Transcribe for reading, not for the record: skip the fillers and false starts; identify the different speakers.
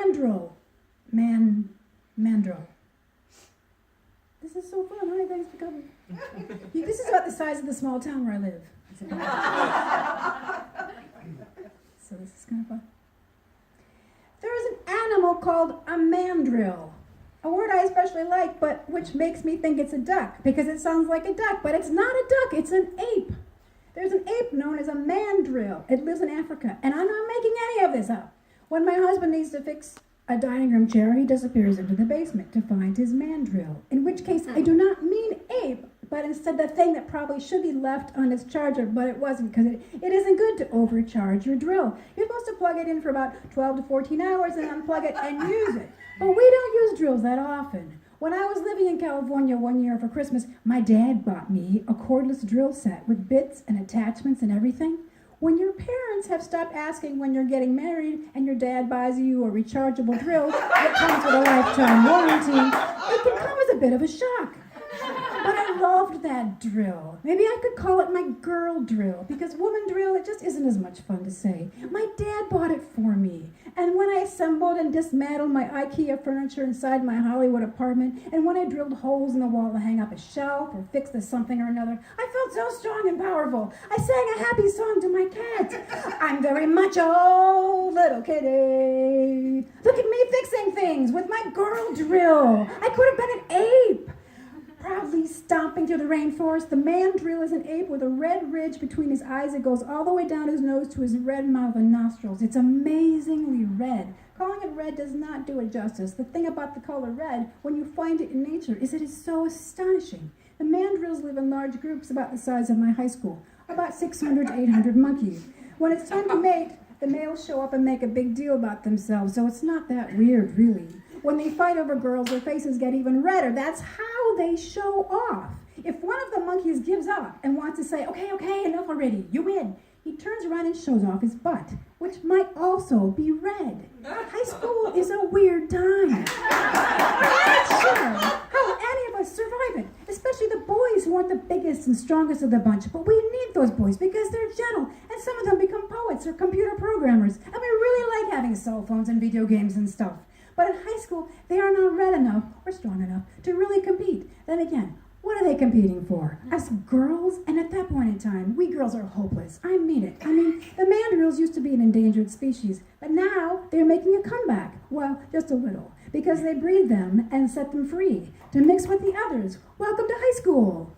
Speaker 1: Mandrill. Mandrill. This is so fun. Hi, thanks for coming. This is about the size of the small town where I live. So this is kind of fun. There is an animal called a mandrill. A word I especially like, but which makes me think it's a duck, because it sounds like a duck, but it's not a duck, it's an ape. There's an ape known as a mandrill. It lives in Africa, and I'm not making any of this up. When my husband needs to fix a dining room chair, he disappears into the basement to find his mandrill, in which case I do not mean ape, but instead the thing that probably should be left on its charger, but it wasn't, because it isn't good to overcharge your drill. You're supposed to plug it in for about 12 to 14 hours and unplug it and use it. But we don't use drills that often. When I was living in California one year for Christmas, my dad bought me a cordless drill set with bits and attachments and everything. When your parents have stopped asking when you're getting married and your dad buys you a rechargeable drill that comes with a lifetime warranty, it can come as a bit of a shock. But I loved that drill. Maybe I could call it my girl drill, because woman drill, it just isn't as much fun to say. My dad bought it for me. And when I assembled and dismantled my IKEA furniture inside my Hollywood apartment, and when I drilled holes in the wall to hang up a shelf or fix the something or another, I felt so strong and powerful. I sang a happy song to my cat. I'm very much a little kitty. Look at me fixing things with my girl drill. I could have been an ape. Proudly stomping through the rainforest, the mandrill is an ape with a red ridge between his eyes that goes all the way down his nose to his red mouth and nostrils. It's amazingly red. Calling it red does not do it justice. The thing about the color red, when you find it in nature, is it is so astonishing. The mandrills live in large groups about the size of my high school, about 600 to 800 monkeys. When it's time to mate, the males show up and make a big deal about themselves, so it's not that weird, really. When they fight over girls, their faces get even redder. That's how they show off. If one of the monkeys gives up and wants to say, okay, enough already, you win, he turns around and shows off his butt, which might also be red. High school is a weird time. I'm not sure how any of us survive it, especially the boys who aren't the biggest and strongest of the bunch, but we need those boys because they're gentle, and some of them become poets or computer programmers, and we really like having cell phones and video games and stuff. But in high school, they are not red enough or strong enough to really compete. Then again, what are they competing for? Us girls? And at that point in time, we girls are hopeless. I mean it. The mandrills used to be an endangered species, but now they're making a comeback. Well, just a little, because they breed them and set them free to mix with the others. Welcome to high school.